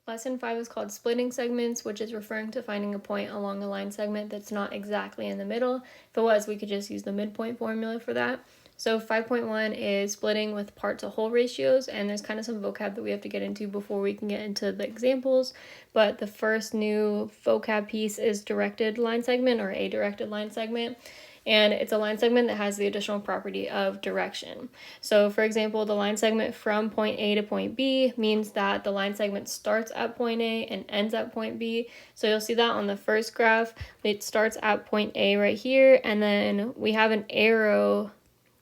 Lesson 5 is called splitting segments, which is referring to finding a point along a line segment that's not exactly in the middle. If it was, we could just use the midpoint formula for that. So 5.1 is splitting with part to whole ratios, and there's kind of some vocab that we have to get into before we can get into the examples. But the first new vocab piece is directed line segment, or a directed line segment. And it's a line segment that has the additional property of direction. So for example, the line segment from point A to point B means that the line segment starts at point A and ends at point B. So you'll see that on the first graph. It starts at point A right here, and then we have an arrow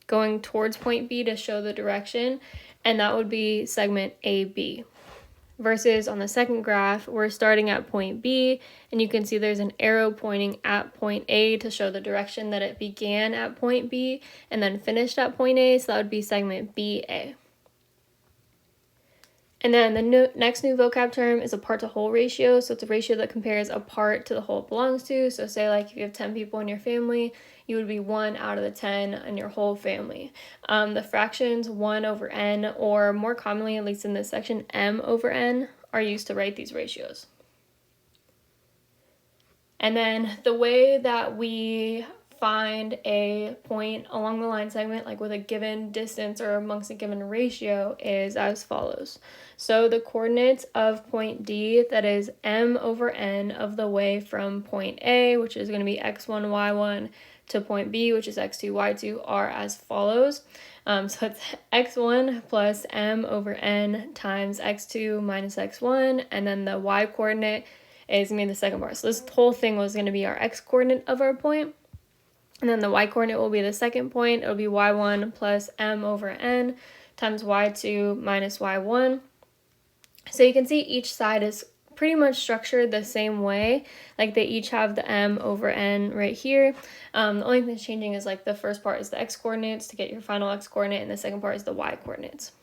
going towards point B to show the direction, and that would be segment AB. Versus on the second graph, we're starting at point B, and you can see there's an arrow pointing at point A to show the direction that it began at point B and then finished at point A, so that would be segment BA. And then the next new vocab term is a part to whole ratio. So it's a ratio that compares a part to the whole it belongs to. So say like if you have 10 people in your family, you would be 1 out of the 10 in your whole family. The fractions 1 over n, or more commonly, at least in this section, m over n, are used to write these ratios. And then the way that we find a point along the line segment, like with a given distance or amongst a given ratio, is as follows. So the coordinates of point D, that is m over n of the way from point A, which is going to be x1, y1, to point B, which is x2, y2, are as follows. So it's x1 plus m over n times x2 minus x1, and then the y coordinate is going to be the second part. So this whole thing was going to be our x coordinate of our point. And then the y coordinate will be the second point. It'll be y1 plus m over n times y2 minus y1. So you can see each side is pretty much structured the same way. Like they each have the m over n right here. The only thing that's changing is like the first part is the x coordinates to get your final x coordinate, and the second part is the y coordinates.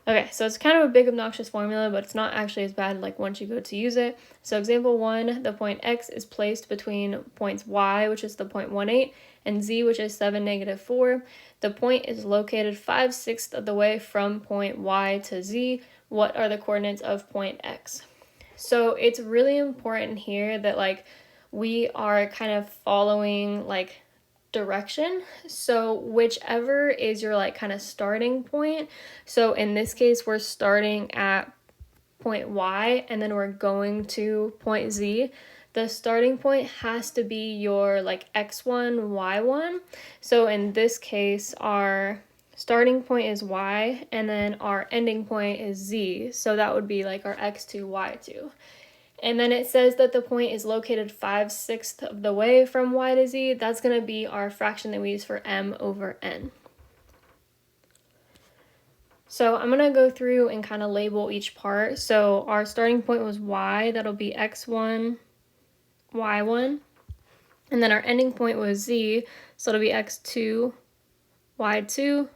Okay, so it's kind of a big obnoxious formula, but it's not actually as bad like once you go to use it. So example 1, the point x is placed between points y, which is the point 1,8, and z, which is 7, -4. The point is located 5/6 of the way from point y to z. What are the coordinates of point x? So it's really important here that like we are kind of following like direction. So whichever is your like kind of starting point. So in this case, we're starting at point y and then we're going to point z. The starting point has to be your like x1, y1. So in this case, our starting point is y and then our ending point is z. So that would be like our x2, y2. And then it says that the point is located 5/6 of the way from y to z. That's going to be our fraction that we use for m over n. So I'm going to go through and kind of label each part. So our starting point was y. That'll be x1, y1. And then our ending point was z. So it'll be x2, y2.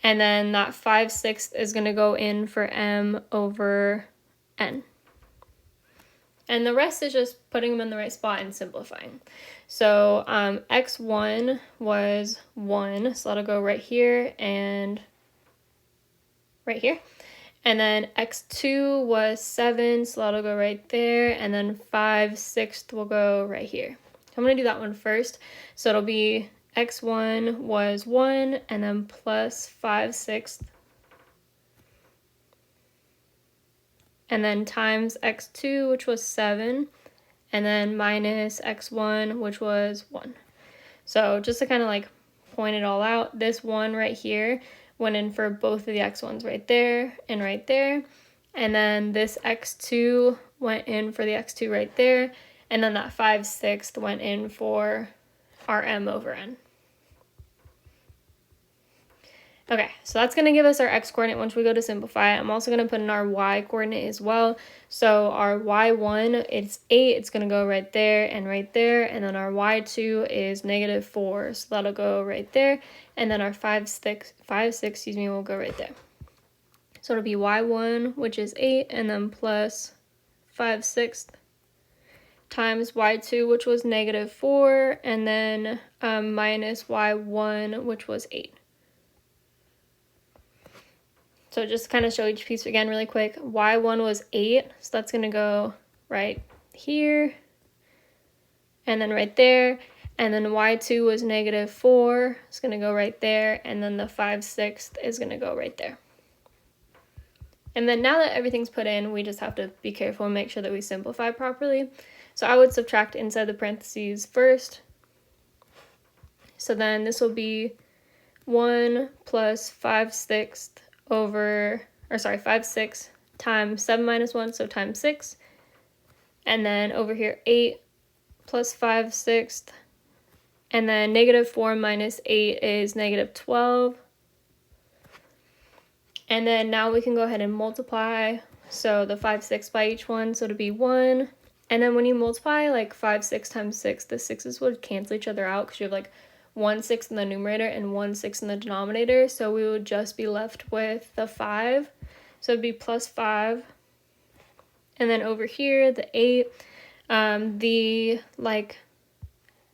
And then that 5/6 is going to go in for m over n. And the rest is just putting them in the right spot and simplifying. So x1 was 1, so that'll go right here and right here. And then x2 was 7, so that'll go right there. And then 5/6 will go right here. I'm going to do that one first. So it'll be x1 was 1 and then plus 5/6. And then times x2, which was 7, and then minus x1, which was 1. So just to kind of like point it all out, this 1 right here went in for both of the x1s right there and right there. And then this x2 went in for the x2 right there. And then that 5/6 went in for our m over n. Okay, so that's going to give us our x coordinate once we go to simplify it. I'm also going to put in our y coordinate as well. So our y1, it's 8. It's going to go right there and right there. And then our y2 is -4. So that'll go right there. And then our 5/6, will go right there. So it'll be y1, which is 8, and then plus 5/6 times y2, which was -4, and then minus y1, which was 8. So just kind of show each piece again really quick. Y1 was 8, so that's going to go right here, and then right there. And then Y2 was -4, it's going to go right there, and then the 5/6 is going to go right there. And then now that everything's put in, we just have to be careful and make sure that we simplify properly. So I would subtract inside the parentheses first. So then this will be 1 plus 5/6 5/6 times 7 minus 1, so times 6. And then over here, 8 plus 5/6. And then -4 minus 8 is -12. And then now we can go ahead and multiply. So the 5/6 by each one, so it'll be 1. And then when you multiply like 5/6 times 6, the 6's would cancel each other out because you have like 1/6 in the numerator and 1/6 in the denominator. So we would just be left with the 5. So it'd be plus 5. And then over here, the 8, the like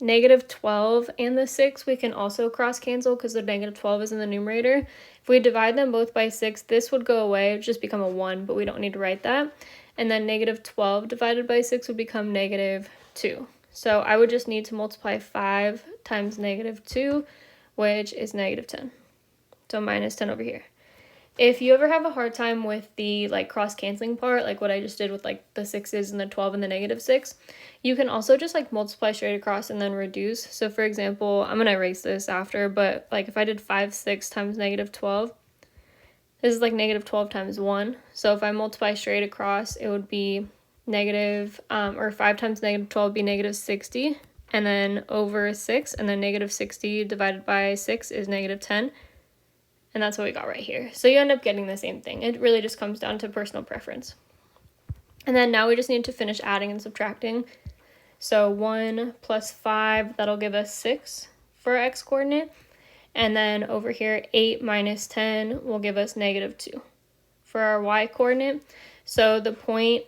-12 and the 6 we can also cross cancel because the -12 is in the numerator. If we divide them both by 6, this would go away, it would just become a 1, but we don't need to write that. And then -12 divided by 6 would become -2. So I would just need to multiply 5 times -2, which is -10. So -10 over here. If you ever have a hard time with the like cross-canceling part, like what I just did with like the 6's and the 12 and the -6, you can also just like multiply straight across and then reduce. So for example, I'm going to erase this after, but like if I did 5/6 times -12, this is like -12 times 1. So if I multiply straight across, it would be 5 times -12 would be -60, and then over 6, and then -60 divided by 6 is -10. And that's what we got right here. So you end up getting the same thing. It really just comes down to personal preference. And then now we just need to finish adding and subtracting. So 1 plus 5, that'll give us 6 for our x coordinate. And then over here, 8 minus 10 will give us -2 for our y coordinate. So the point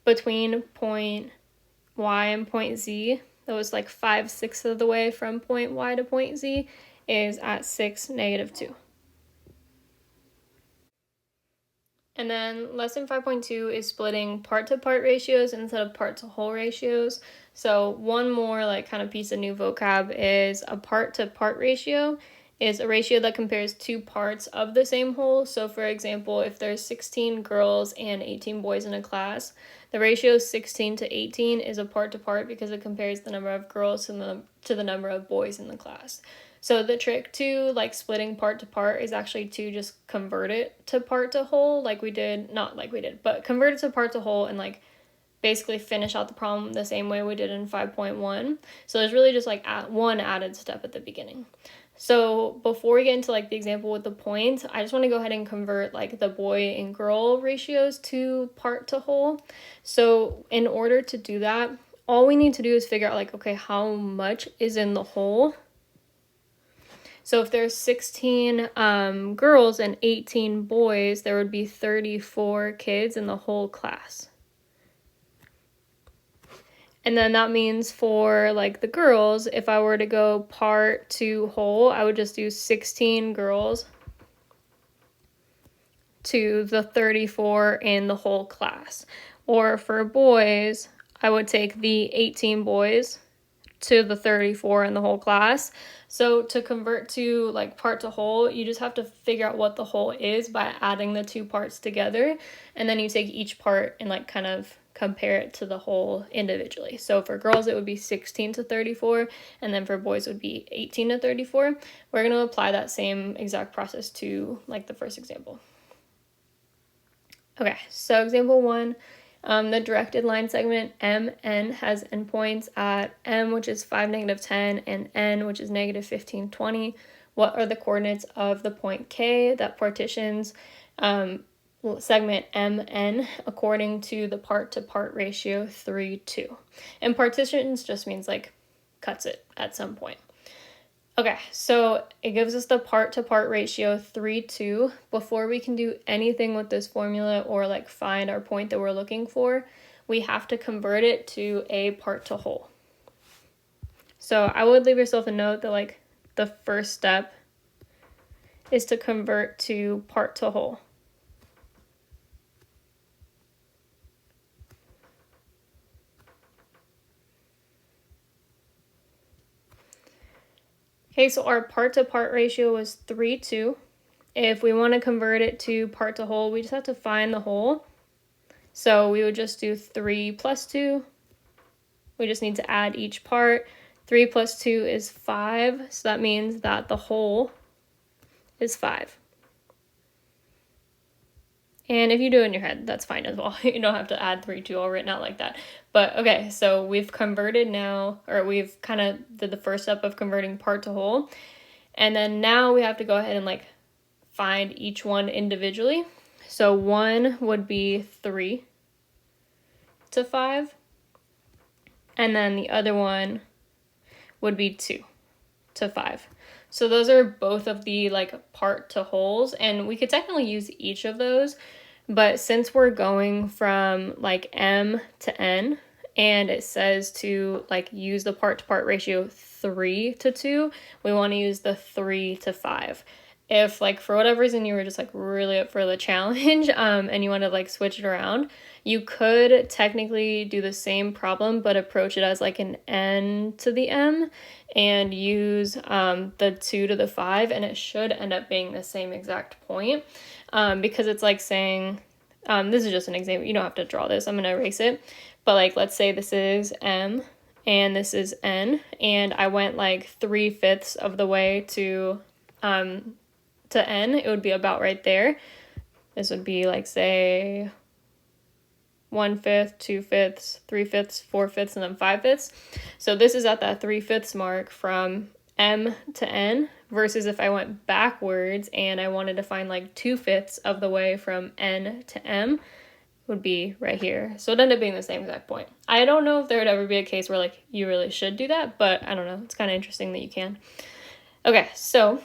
between point y and point z, that was like 5/6 of the way from point y to point z, is at 6, -2. And then lesson 5.2 is splitting part-to-part ratios instead of part-to-whole ratios. So one more like kind of piece of new vocab is a part-to-part ratio is a ratio that compares two parts of the same whole. So for example, if there's 16 girls and 18 boys in a class, the ratio 16 to 18 is a part-to-part because it compares the number of girls to the number of boys in the class. So the trick to like splitting part to part is actually to just convert it to part to whole, but convert it to part to whole and like basically finish out the problem the same way we did in 5.1. So there's really just like one added step at the beginning. So before we get into like the example with the points, I just want to go ahead and convert like the boy and girl ratios to part to whole. So in order to do that, all we need to do is figure out like, okay, how much is in the whole? So if there's 16 girls and 18 boys, there would be 34 kids in the whole class. And then that means for like the girls, if I were to go part to whole, I would just do 16 girls to the 34 in the whole class. Or for boys, I would take the 18 boys to the 34 in the whole class. So to convert to like part to whole, you just have to figure out what the whole is by adding the two parts together, and then you take each part and like kind of compare it to the whole individually. So for girls it would be 16 to 34, and then for boys it would be 18 to 34. We're going to apply that same exact process to like the first example. Okay, so example 1. The directed line segment MN has endpoints at M, which is 5, -10, and N, which is -15, 20. What are the coordinates of the point K that partitions segment MN according to the part-to-part ratio 3:2? And partitions just means like cuts it at some point. Okay, so it gives us the part-to-part ratio 3:2. Before we can do anything with this formula or like find our point that we're looking for, we have to convert it to a part to whole. So I would leave yourself a note that like the first step is to convert to part to whole. Okay, so our part-to-part ratio was 3:2. If we want to convert it to part to whole, we just have to find the whole. So we would just do 3 plus 2. We just need to add each part. 3 plus 2 is 5, so that means that the whole is 5. And if you do it in your head, that's fine as well. You don't have to add 3, 2 all written out like that. But okay, so we've converted now, or we've kind of did the first step of converting part to whole. And then now we have to go ahead and like find each one individually. So 1 would be 3 to 5. And then the other one would be 2 to 5. So those are both of the like part to wholes, and we could technically use each of those, but since we're going from like M to N and it says to like use the part to part ratio 3 to 2, we want to use the 3 to 5. If like for whatever reason you were just like really up for the challenge and you want to like switch it around, you could technically do the same problem but approach it as like an N to the M and use the 2 to the 5, and it should end up being the same exact point because it's like saying, this is just an example, you don't have to draw this, I'm going to erase it, but like let's say this is M and this is N, and I went like 3/5 of the way to N, it would be about right there. This would be like, say, 1/5, 2/5, 3/5, 4/5, and then 5/5. So this is at that 3/5 mark from M to N, versus if I went backwards and I wanted to find like 2/5 of the way from N to M, would be right here. So it ended up being the same exact point. I don't know if there would ever be a case where like you really should do that, but I don't know. It's kind of interesting that you can. Okay, so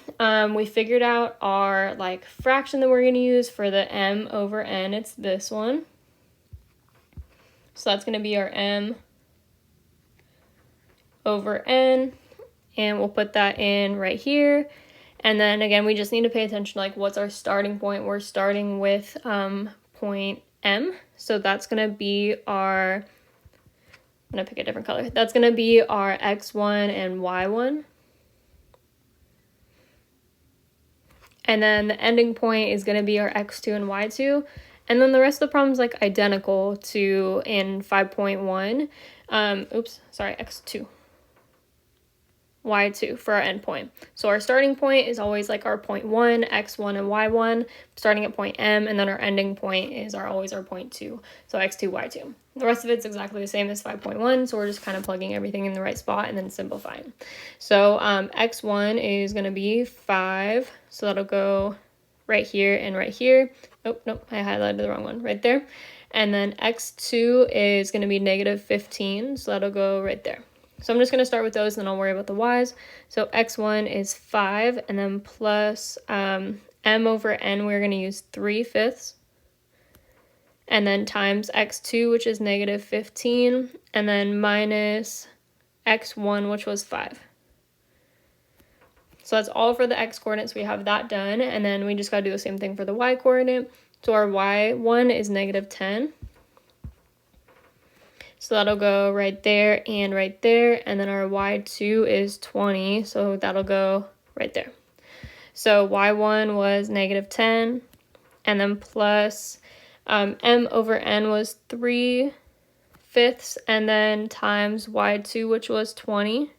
we figured out our like fraction that we're going to use for the M over N. It's this one. So that's going to be our M over N, and we'll put that in right here. And then again, we just need to pay attention to like what's our starting point. We're starting with point M. So that's going to be our, I'm going to pick a different color. That's going to be our X1 and Y1. And then the ending point is going to be our X2 and Y2. And then the rest of the problem is like identical to in 5.1. X2. Y2 for our endpoint. So our starting point is always like our point 1, X1 and Y1, starting at point M, and then our ending point is always our point 2, so X2, Y2. The rest of it's exactly the same as 5.1, so we're just kind of plugging everything in the right spot and then simplifying. So X1 is going to be 5, so that'll go right here and right here. Oh, nope, I highlighted the wrong one, right there. And then X2 is going to be -15, so that'll go right there. So I'm just going to start with those, and then I'll worry about the y's. So X1 is 5, and then plus M over N, we're going to use 3/5. And then times X2, which is -15, and then minus X1, which was 5. So that's all for the X coordinates. We have that done, and then we just got to do the same thing for the Y coordinate. So our Y1 is -10. So that'll go right there and right there. And then our Y2 is 20. So that'll go right there. So Y1 was -10. And then plus M over N was 3/5. And then times Y2, which was 20.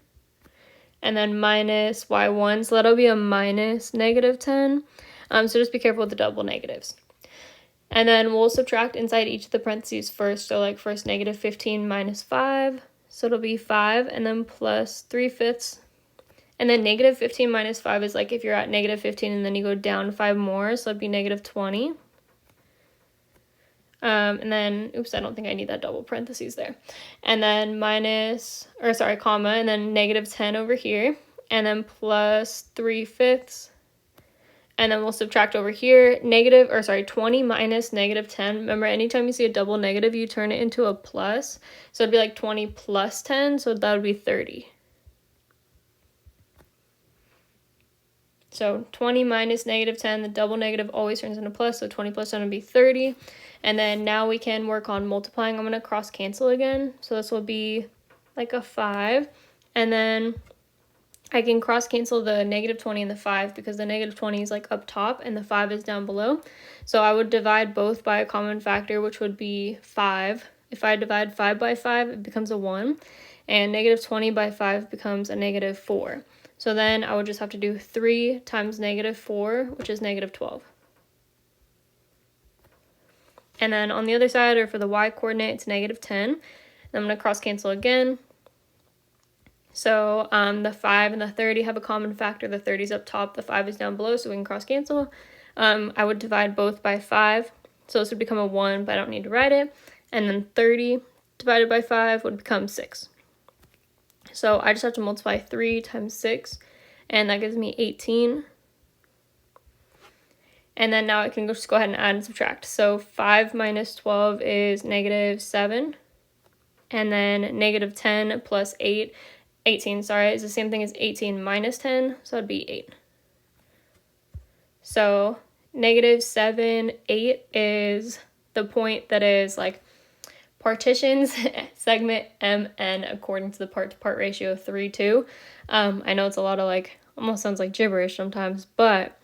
And then minus Y1. So that'll be a minus -10. So just be careful with the double negatives. And then we'll subtract inside each of the parentheses first. So like first -15 minus 5. So it'll be 5, and then plus 3/5. And then -15 minus 5 is like if you're at -15 and then you go down 5 more. So it'd be -20. And then, oops, I don't think I need that double parentheses there. And then comma, and then -10 over here. And then plus 3/5. And then we'll subtract over here, 20 minus -10. Remember, anytime you see a double negative, you turn it into a plus. So it'd be like 20 plus 10, so that would be 30. So 20 minus negative 10, the double negative always turns into plus, so 20 plus 10 would be 30. And then now we can work on multiplying. I'm going to cross cancel again. So this will be like a 5. And then I can cross cancel the negative 20 and the 5 because the negative 20 is like up top and the 5 is down below. So I would divide both by a common factor, which would be 5. If I divide 5 by 5, it becomes a 1. And negative 20 by 5 becomes a negative 4. So then I would just have to do 3 times negative 4, which is negative 12. And then on the other side, or for the y coordinate, it's negative 10. And I'm going to cross cancel again. So the 5 and the 30 have a common factor. The 30 is up top, the 5 is down below, so we can cross cancel. I would divide both by 5. So this would become a 1, but I don't need to write it. And then 30 divided by 5 would become 6. So I just have to multiply 3 times 6, and that gives me 18. And then now I can just go ahead and add and subtract. So 5 minus 12 is negative 7. And then negative 10 plus 18, sorry, is the same thing as 18 minus 10, so it'd be 8. So negative 7, 8 is the point that is like partitions segment MN according to the part-to-part ratio 3:2. I know it's a lot of like, almost sounds like gibberish sometimes, but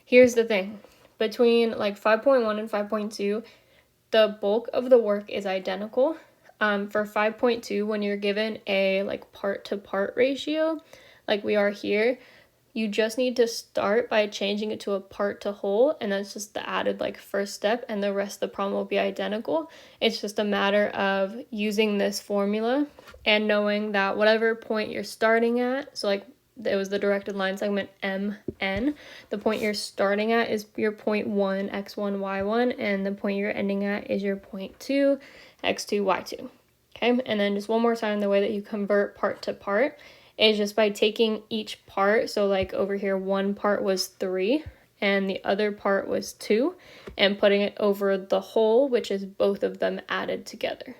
here's the thing. Between like 5.1 and 5.2, the bulk of the work is identical. For 5.2, when you're given a like part-to-part ratio, like we are here, you just need to start by changing it to a part to whole, and that's just the added like first step, and the rest of the problem will be identical. It's just a matter of using this formula and knowing that whatever point you're starting at, so like it was the directed line segment MN, the point you're starting at is your point 1, x1, y1, and the point you're ending at is your point 2, x2, y2. Okay, and then just one more time, the way that you convert part to part is just by taking each part. So like over here, one part was 3 and the other part was 2, and putting it over the whole, which is both of them added together.